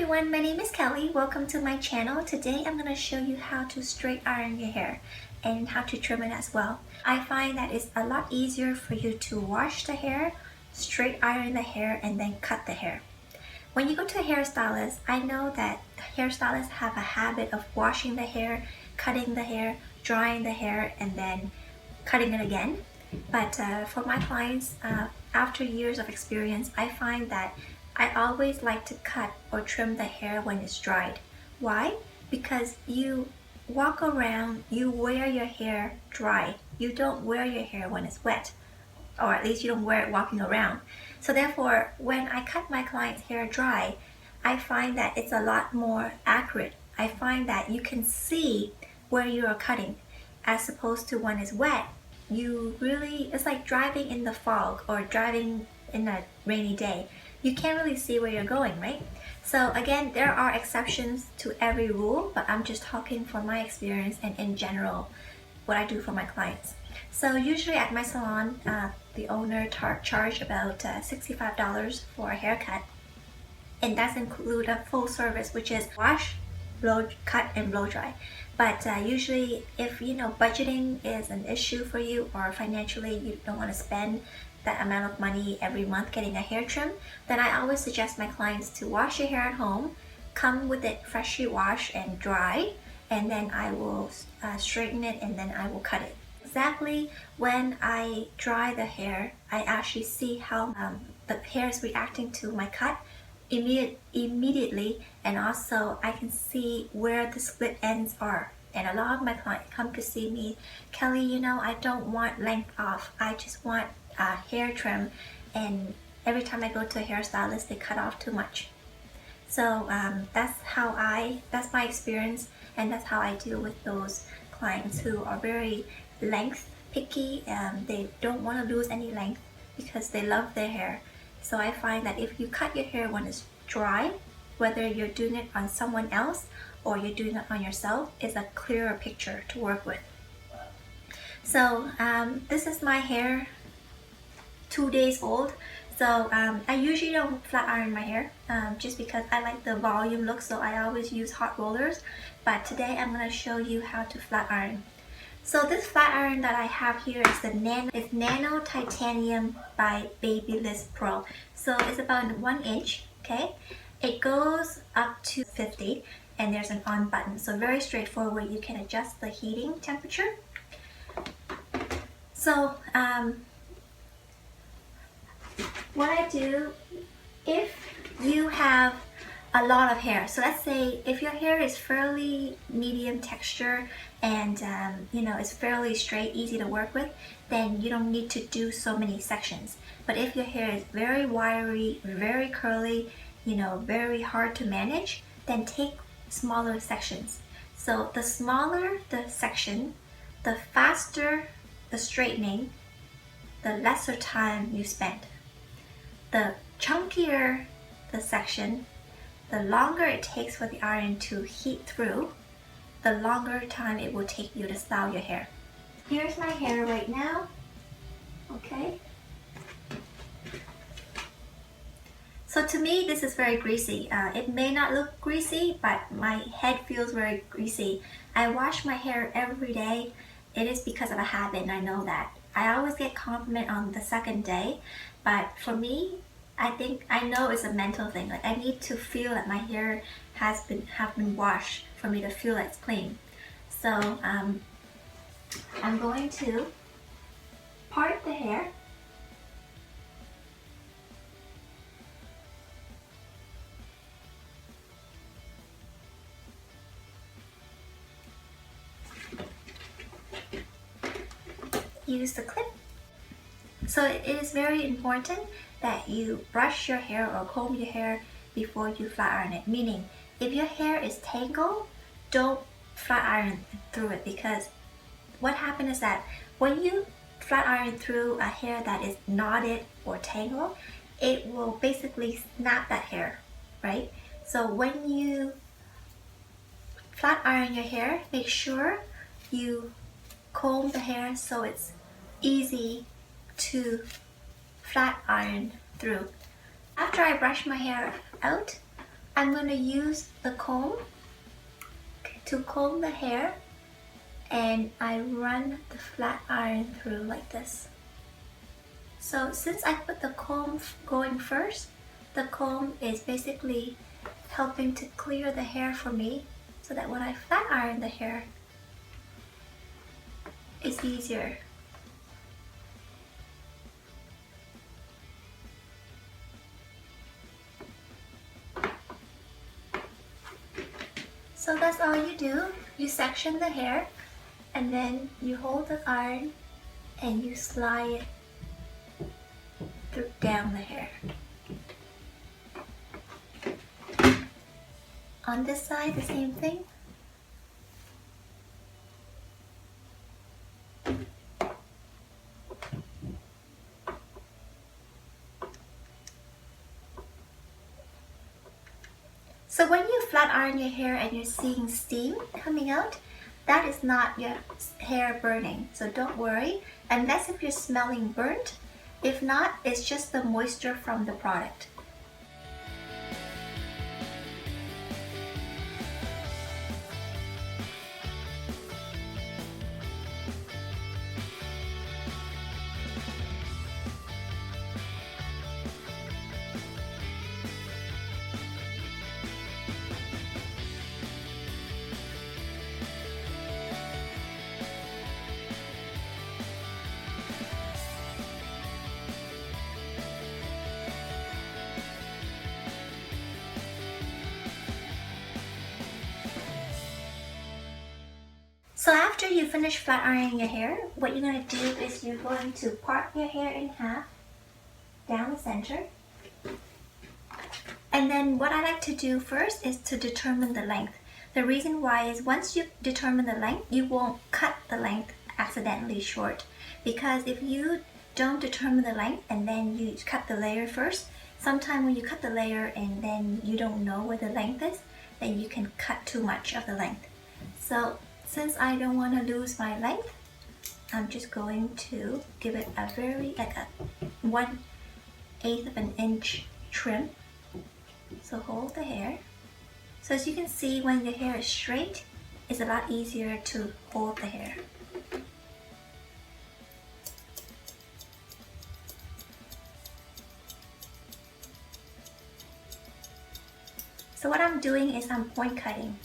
everyone, my name is Kelly. Welcome to my channel. Today I'm going to show you how to straight iron your hair and how to trim it as well. I find that it's a lot easier for you to wash the hair, straight iron the hair, and then cut the hair. When you go to a hairstylist, I know that hairstylists have a habit of washing the hair, cutting the hair, drying the hair, and then cutting it again. But for my clients, after years of experience, I find that I always like to cut or trim the hair when it's dried. Why? Because you walk around, you wear your hair dry. You don't wear your hair when it's wet, or at least you don't wear it walking around. So therefore, when I cut my client's hair dry, I find that it's a lot more accurate. I find that you can see where you are cutting, as opposed to when it's wet. It's like driving in the fog or driving in a rainy day. You can't really see where you're going, right? So again, there are exceptions to every rule, but I'm just talking from my experience and in general, what I do for my clients. So usually at my salon, the owner charge about $65 for a haircut, and that's include a full service, which is wash, blow, cut, and blow dry. But usually, if budgeting is an issue for you, or financially you don't want to spend that amount of money every month getting a hair trim, then I always suggest my clients to wash your hair at home, come with it freshly washed and dry, and then I will straighten it, and then I will cut it. Exactly when I dry the hair, I actually see how the hair is reacting to my cut immediately, and also I can see where the split ends are. And a lot of my clients come to see me, Kelly, I don't want length off, I just want hair trim, and every time I go to a hairstylist, they cut off too much. So that's my experience, and that's how I deal with those clients who are very length picky, and they don't want to lose any length because they love their hair. So I find that if you cut your hair when it's dry, whether you're doing it on someone else or you're doing it on yourself, is a clearer picture to work with. So this is my hair, 2 days old. So I usually don't flat iron my hair just because I like the volume look, so I always use hot rollers. But today I'm going to show you how to flat iron. So this flat iron that I have here is the Nano Titanium by Babyliss Pro. So it's about 1 inch, okay? It goes up to 50, and there's an on button. So very straightforward. You can adjust the heating temperature. So what I do, if you have a lot of hair, so let's say if your hair is fairly medium texture and it's fairly straight, easy to work with, then you don't need to do so many sections. But if your hair is very wiry, very curly, very hard to manage, then take smaller sections. So the smaller the section, the faster the straightening, the lesser time you spend. The chunkier the section, the longer it takes for the iron to heat through, the longer time it will take you to style your hair. Here's my hair right now, okay? So to me, this is very greasy. It may not look greasy, but my head feels very greasy. I wash my hair every day. It is because of a habit, and I know that. I always get compliment on the second day, but for me, I know it's a mental thing. Like, I need to feel that my hair have been washed for me to feel that it's clean. So I'm going to part the hair. Use the clip. So it is very important that you brush your hair or comb your hair before you flat iron it. Meaning, if your hair is tangled, don't flat iron through it, because what happens is that when you flat iron through a hair that is knotted or tangled, it will basically snap that hair, right? So when you flat iron your hair, make sure you comb the hair so it's easy to flat iron through. After I brush my hair out, I'm going to use the comb to comb the hair, and I run the flat iron through like this. So since I put the comb going first, the comb is basically helping to clear the hair for me so that when I flat iron the hair, it's easier. So that's all you do. You section the hair and then you hold the iron and you slide it down the hair. On this side, the same thing. So when you flat iron your hair and you're seeing steam coming out, that is not your hair burning. So don't worry, unless if you're smelling burnt. If not, it's just the moisture from the product. So after you finish flat ironing your hair, what you're going to do is you're going to part your hair in half down the center. And then what I like to do first is to determine the length. The reason why is once you determine the length, you won't cut the length accidentally short. Because if you don't determine the length and then you cut the layer first, sometimes when you cut the layer and then you don't know where the length is, then you can cut too much of the length. So since I don't want to lose my length, I'm just going to give it a very, like a 1/8 of an inch trim. So hold the hair. So as you can see, when your hair is straight, it's a lot easier to hold the hair. So what I'm doing is I'm point cutting.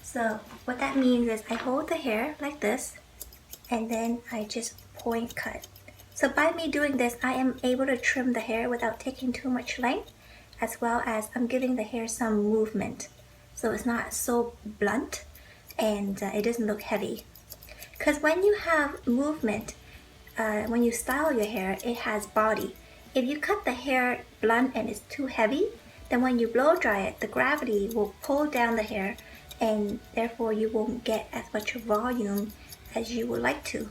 So what that means is I hold the hair like this and then I just point cut. So by me doing this, I am able to trim the hair without taking too much length, as well as I'm giving the hair some movement. So it's not so blunt and it doesn't look heavy. Because when you have movement, when you style your hair, it has body. If you cut the hair blunt and it's too heavy, then when you blow dry it, the gravity will pull down the hair and therefore you won't get as much volume as you would like to.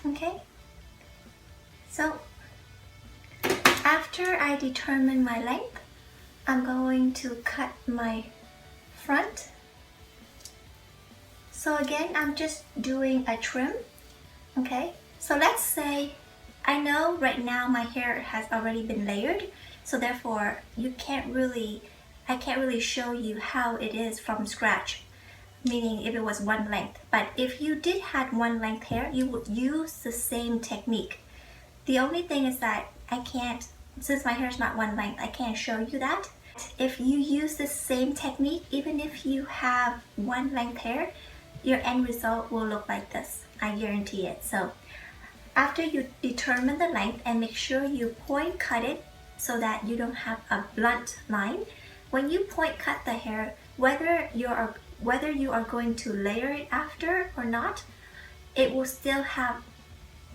Okay, so after I determine my length, I'm going to cut my front. So again, I'm just doing a trim. Okay, so let's say I know right now my hair has already been layered, so therefore I can't really show you how it is from scratch, meaning if it was one length. But if you did have one length hair, you would use the same technique. The only thing is that I can't, since my hair is not one length, I can't show you that. If you use the same technique, even if you have one length hair, your end result will look like this. I guarantee it. So after you determine the length and make sure you point cut it so that you don't have a blunt line. When you point cut the hair, whether you are going to layer it after or not, it will still have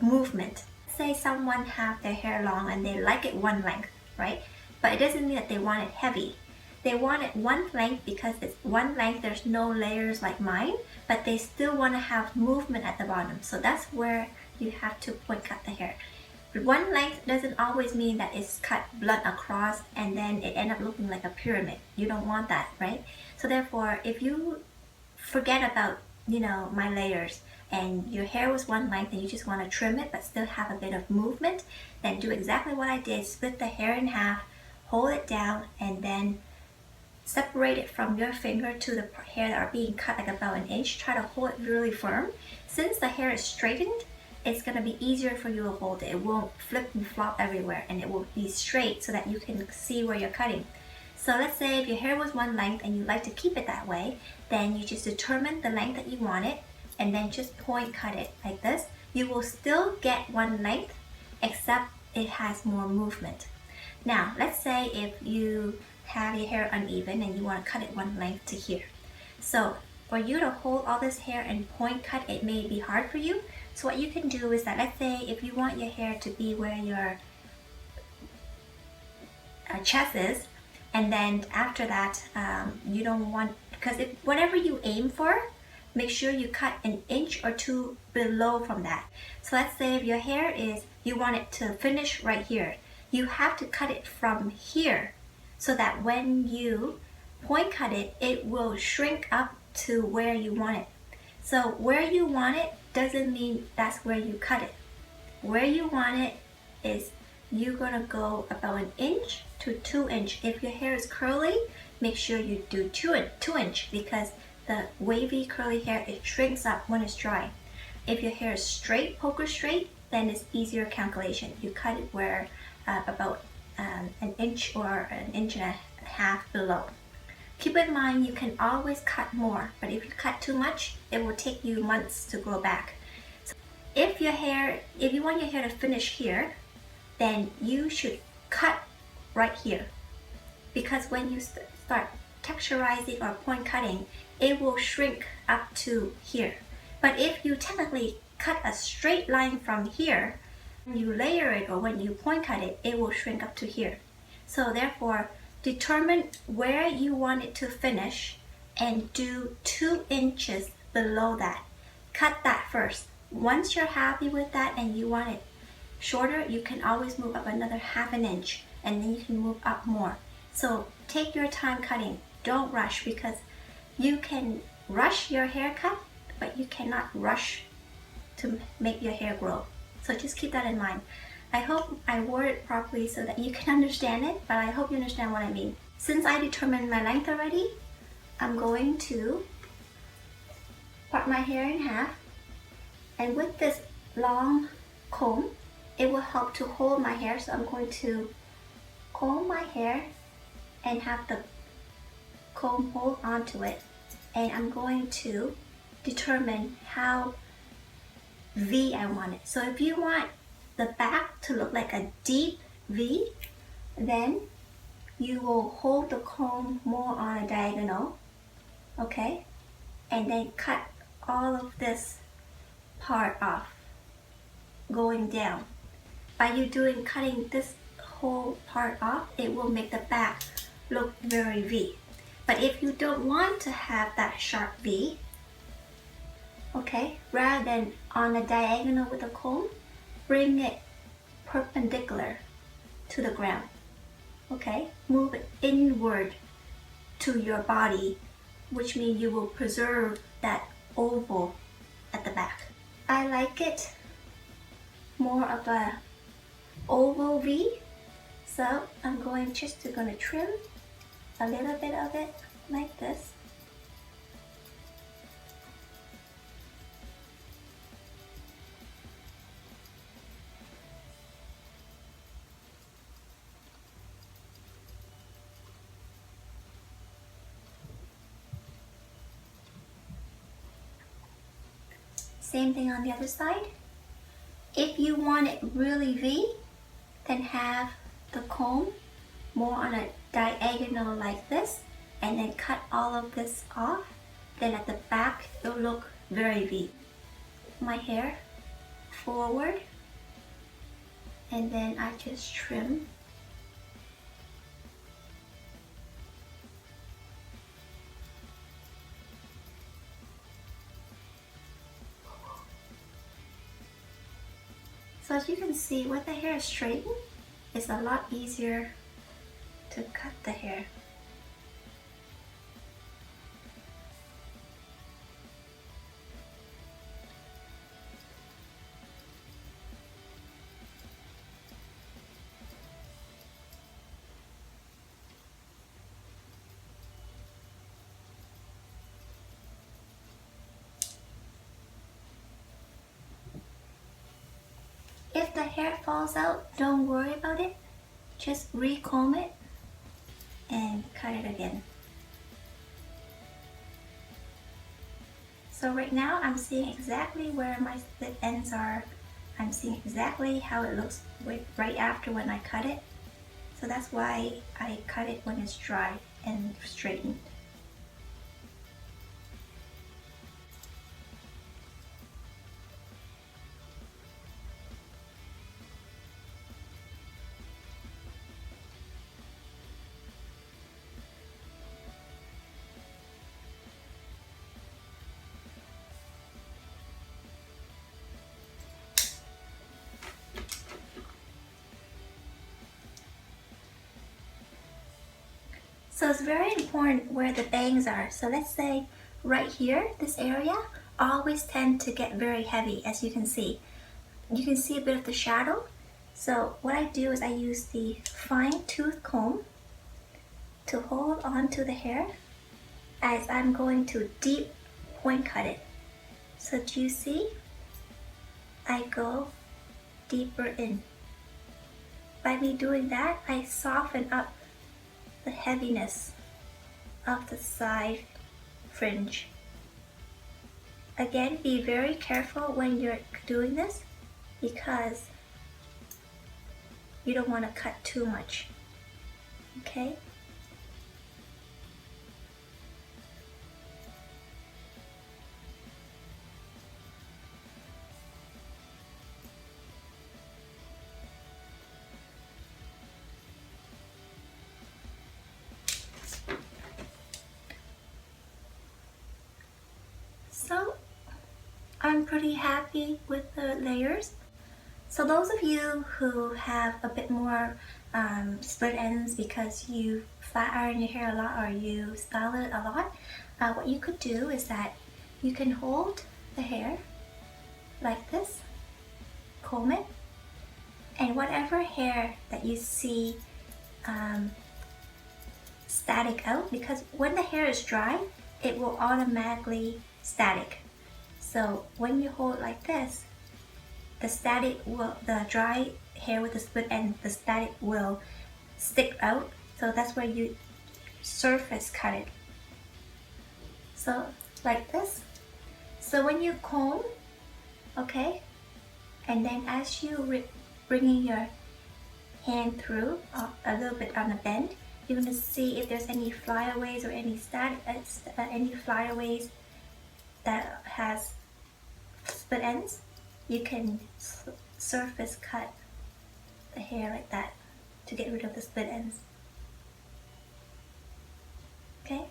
movement. Say someone have their hair long and they like it one length, right? But it doesn't mean that they want it heavy. They want it one length because it's one length, there's no layers like mine, but they still want to have movement at the bottom. So that's where you have to point cut the hair. But one length doesn't always mean that it's cut blunt across and then it ends up looking like a pyramid. You don't want that, right? So therefore, if you forget about my layers, and your hair was one length and you just want to trim it but still have a bit of movement, then do exactly what I did. Split the hair in half, hold it down, and then separate it from your finger to the hair that are being cut like about an inch. Try to hold it really firm. Since the hair is straightened, it's going to be easier for you to hold it. It won't flip and flop everywhere, and it will be straight so that you can see where you're cutting. So let's say if your hair was one length and you like to keep it that way, then you just determine the length that you want it and then just point cut it like this. You will still get one length, except it has more movement. Now, let's say if you have your hair uneven and you want to cut it one length to here. So for you to hold all this hair and point cut, it may be hard for you. So what you can do is that, let's say if you want your hair to be where your chest is, and then after that, you don't want, because whatever you aim for, make sure you cut an inch or two below from that. So let's say if your hair is, you want it to finish right here, you have to cut it from here so that when you point cut it, it will shrink up to where you want it. So where you want it doesn't mean that's where you cut it. Where you want it is you're gonna go about an inch to 2 inch. If your hair is curly, make sure you do 2 inch, because the wavy curly hair, it shrinks up when it's dry. If your hair is straight, poker straight, then it's easier calculation. You cut it where about an inch or an inch and a half below. Keep in mind you can always cut more, but if you cut too much, it will take you months to grow back. So if you want your hair to finish here, then you should cut right here, because when you start texturizing or point cutting, it will shrink up to here. But if you technically cut a straight line from here, when you layer it or when you point cut it, it will shrink up to here. So therefore, determine where you want it to finish and do 2 inches below that. Cut that first. Once you're happy with that and you want it shorter, you can always move up another ½ inch, and then you can move up more. So take your time cutting. Don't rush, because you can rush your haircut, but you cannot rush to make your hair grow. So just keep that in mind. I hope I word it properly so that you can understand it, but I hope you understand what I mean. Since I determined my length already, I'm going to part my hair in half, and with this long comb, it will help to hold my hair. So I'm going to comb my hair and have the comb hold onto it, and I'm going to determine how V I want it. So if you want the back to look like a deep V, then you will hold the comb more on a diagonal, okay? And then cut all of this part off, going down. By you cutting this whole part off, it will make the back look very V. But if you don't want to have that sharp V, okay, rather than on a diagonal with a comb, bring it perpendicular to the ground, okay? Move it inward to your body, which means you will preserve that oval at the back. I like it more of a oval V, so I'm just gonna trim a little bit of it like this. Same thing on the other side. If you want it really V, then have the comb more on a diagonal like this, and then cut all of this off. Then at the back, it'll look very V. My hair forward, and then I just trim. So as you can see, when the hair is straightened, it's a lot easier to cut the hair. If the hair falls out, don't worry about it. Just re-comb it and cut it again. So right now I'm seeing exactly where my split ends are. I'm seeing exactly how it looks right after when I cut it. So that's why I cut it when it's dry and straightened. So it's very important where the bangs are. So let's say right here, this area, always tend to get very heavy, as you can see. You can see a bit of the shadow. So what I do is I use the fine tooth comb to hold on to the hair as I'm going to deep point cut it. So do you see? I go deeper in. By me doing that, I soften up the heaviness of the side fringe. Again, be very careful when you're doing this because you don't want to cut too much. Okay? So I'm pretty happy with the layers. So those of you who have a bit more split ends because you flat iron your hair a lot or you style it a lot, what you could do is that you can hold the hair like this, comb it, and whatever hair that you see static out, because when the hair is dry, it will automatically static. So when you hold like this, the dry hair with the split end, the static will stick out. So that's where you surface cut it. So like this. So when you comb, okay, and then as you bringing your hand through a little bit on the bend, you're going to see if there's any flyaways or any flyaways that has split ends. You can surface cut the hair like that to get rid of the split ends. Okay?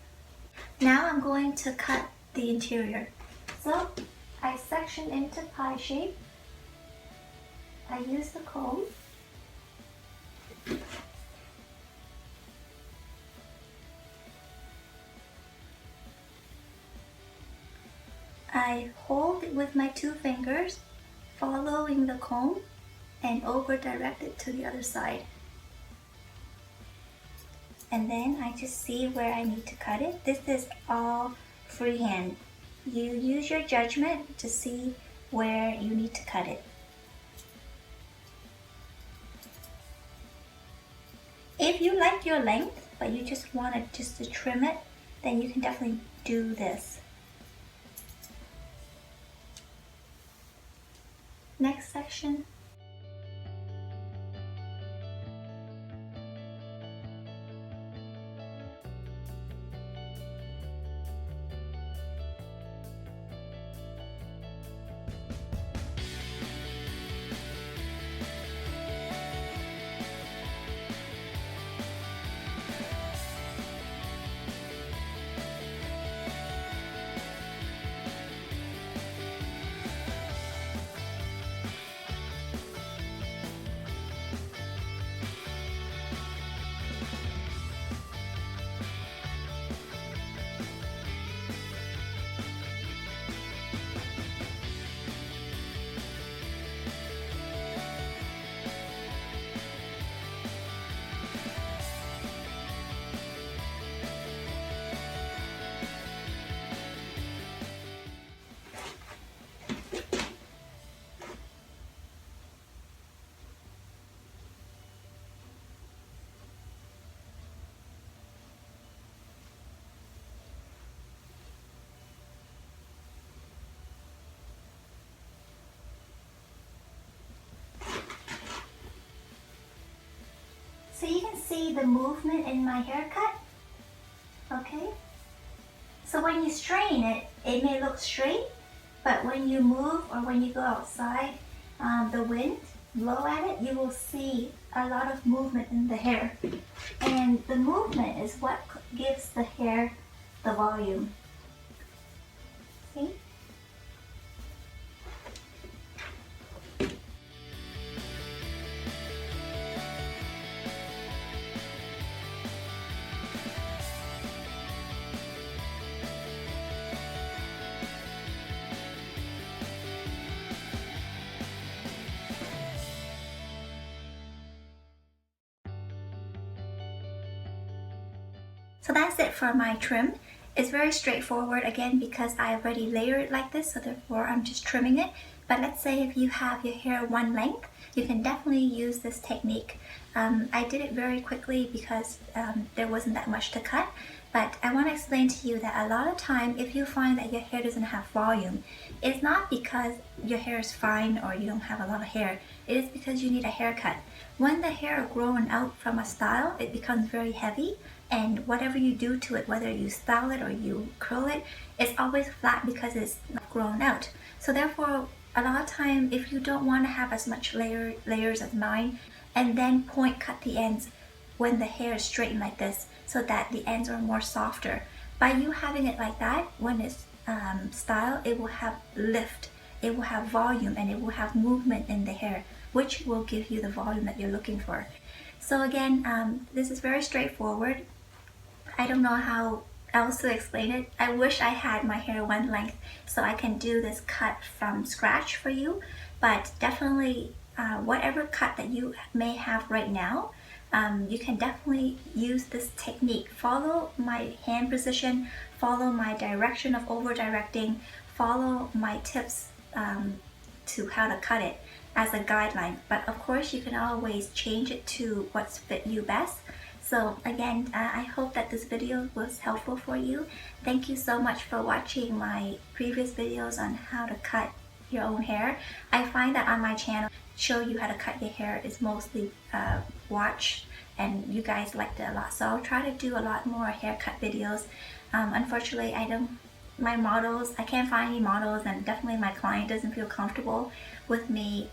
Now I'm going to cut the interior. So I section into pie shape. I use the comb. I hold it with my 2 fingers, following the comb, and over direct it to the other side. And then I just see where I need to cut it. This is all freehand. You use your judgment to see where you need to cut it. If you like your length, but you just want to trim it, then you can definitely do this. Next section. see the movement in my haircut? Okay. So when you straighten it, it may look straight, but when you move or when you go outside, the wind blow at it, you will see a lot of movement in the hair. And the movement is what gives the hair the volume. See? So that's it for my trim. It's very straightforward again because I already layered it like this, so therefore I'm just trimming it. But let's say if you have your hair one length, you can definitely use this technique. I did it very quickly because there wasn't that much to cut. But I want to explain to you that a lot of time, if you find that your hair doesn't have volume, it's not because your hair is fine or you don't have a lot of hair. It is because you need a haircut. When the hair grown out from a style, it becomes very heavy, and whatever you do to it, whether you style it or you curl it, it's always flat because it's not grown out. So therefore, a lot of time, if you don't want to have as much layers as mine, and then point cut the ends when the hair is straightened like this, so that the ends are more softer. By you having it like that, when it's styled, it will have lift, it will have volume, and it will have movement in the hair, which will give you the volume that you're looking for. So again, this is very straightforward. I don't know how else to explain it. I wish I had my hair one length so I can do this cut from scratch for you, but definitely whatever cut that you may have right now, you can definitely use this technique. Follow my hand position, follow my direction of over directing, follow my tips to how to cut it as a guideline. But of course you can always change it to what's fit you best. So again, I hope that this video was helpful for you. Thank you so much for watching my previous videos on how to cut your own hair. I find that on my channel, show you how to cut your hair is mostly watched, and you guys liked it a lot. So I'll try to do a lot more haircut videos. Unfortunately, I can't find any models, and definitely my client doesn't feel comfortable with me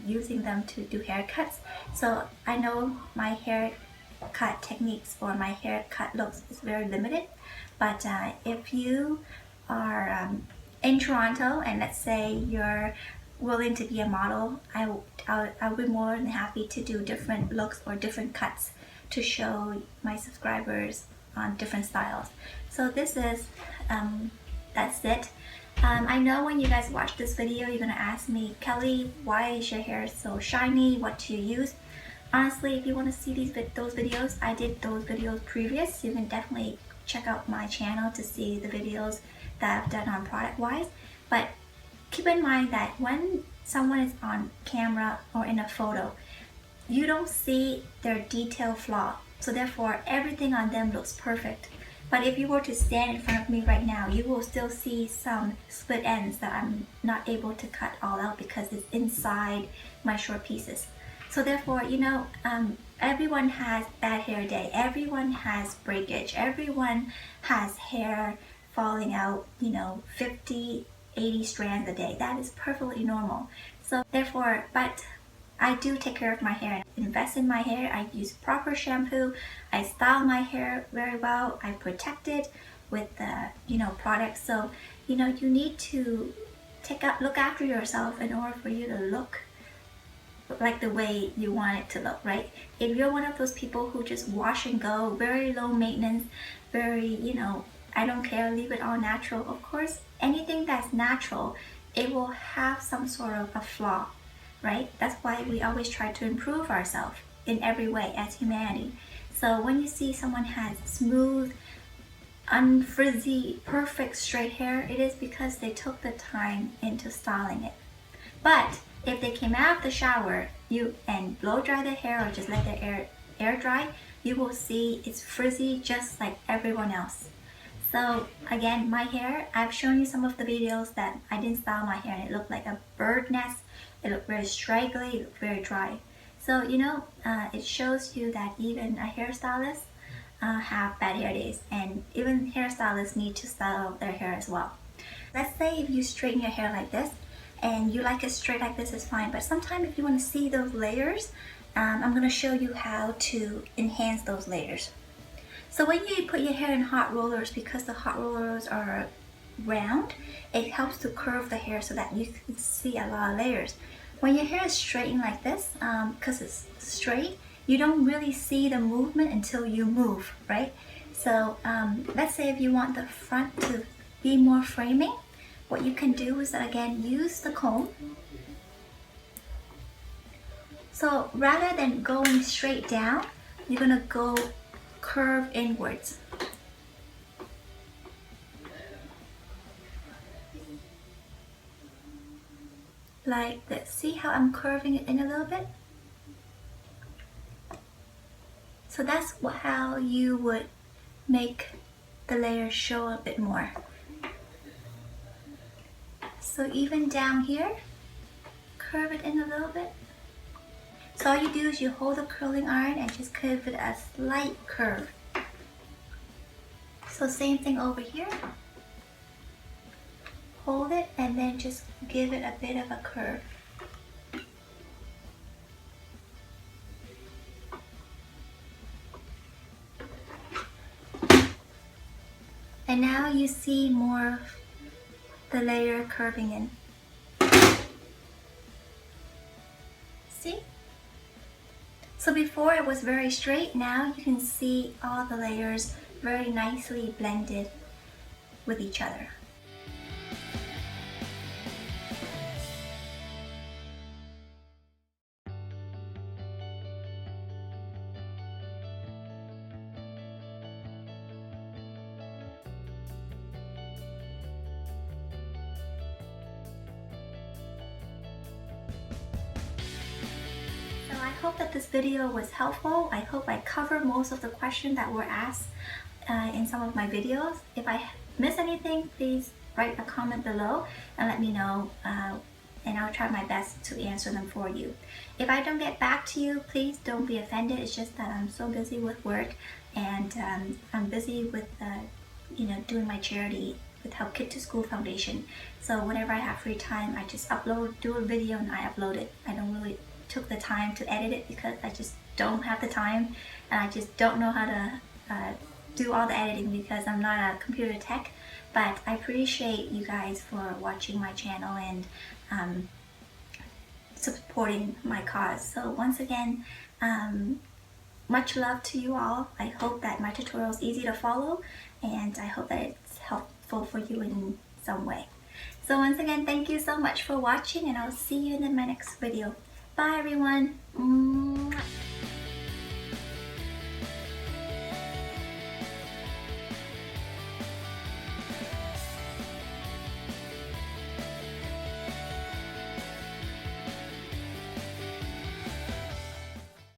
using them to do haircuts. So I know my haircut techniques or my haircut looks is very limited. But if you are in Toronto and let's say you're willing to be a model, I'll be more than happy to do different looks or different cuts to show my subscribers on different styles. So this is that's it. I know when you guys watch this video, you're gonna ask me, Kelly, why is your hair so shiny? What do you use? Honestly, if you want to see those videos, I did those videos previous. You can definitely check out my channel to see the videos that I've done on product wise. But keep in mind that when someone is on camera or in a photo, you don't see their detail flaw. So therefore, everything on them looks perfect. But if you were to stand in front of me right now, you will still see some split ends that I'm not able to cut all out because it's inside my short pieces. So therefore, you know, everyone has bad hair day. Everyone has breakage. Everyone has hair falling out, you know, 50, 80 strands a day. That is perfectly normal. So therefore, but I do take care of my hair, invest in my hair. I use proper shampoo. I style my hair very well. I protect it with the, you know, products. So, you know, you need to look after yourself in order for you to look like the way you want it to look, right? If you're one of those people who just wash and go, very low maintenance, very, you know, I don't care, leave it all natural. Of course, anything that's natural, it will have some sort of a flaw, right? That's why we always try to improve ourselves in every way as humanity. So when you see someone has smooth, unfrizzy, perfect straight hair, it is because they took the time into styling it. But if they came out of the shower and blow dry their hair or just let their air dry, you will see it's frizzy just like everyone else. So again, my hair, I've shown you some of the videos that I didn't style my hair and it looked like a bird nest. It looked very straggly, it looked very dry. So it shows you that even a hairstylist have bad hair days, and even hairstylists need to style their hair as well. Let's say if you straighten your hair like this and you like it straight like this, is fine, but sometimes if you want to see those layers, I'm going to show you how to enhance those layers. So when you put your hair in hot rollers, because the hot rollers are round, it helps to curve the hair so that you can see a lot of layers. When your hair is straightened like this, because it's straight, you don't really see the movement until you move, right? So let's say if you want the front to be more framing, what you can do is, again, use the comb. So rather than going straight down, you're gonna go curve inwards. Like this. See how I'm curving it in a little bit? So that's how you would make the layers show a bit more. So even down here, curve it in a little bit. So all you do is you hold the curling iron and just give it a slight curve. So same thing over here. Hold it and then just give it a bit of a curve. And now you see more of the layer curving in. See? So before it was very straight, now you can see all the layers very nicely blended with each other. I hope that this video was helpful. I hope I covered most of the questions that were asked in some of my videos. If I miss anything, please write a comment below and let me know, and I'll try my best to answer them for you. If I don't get back to you, please don't be offended. It's just that I'm so busy with work, and I'm busy with doing my charity with Help Kid to School Foundation. So whenever I have free time, I just do a video and I upload it. I don't really took the time to edit it because I just don't have the time, and I just don't know how to do all the editing because I'm not a computer tech. But I appreciate you guys for watching my channel and supporting my cause. So once again, much love to you all. I hope that my tutorial is easy to follow, and I hope that it's helpful for you in some way. So once again, thank you so much for watching, and I'll see you in my next video. Bye everyone. Mwah.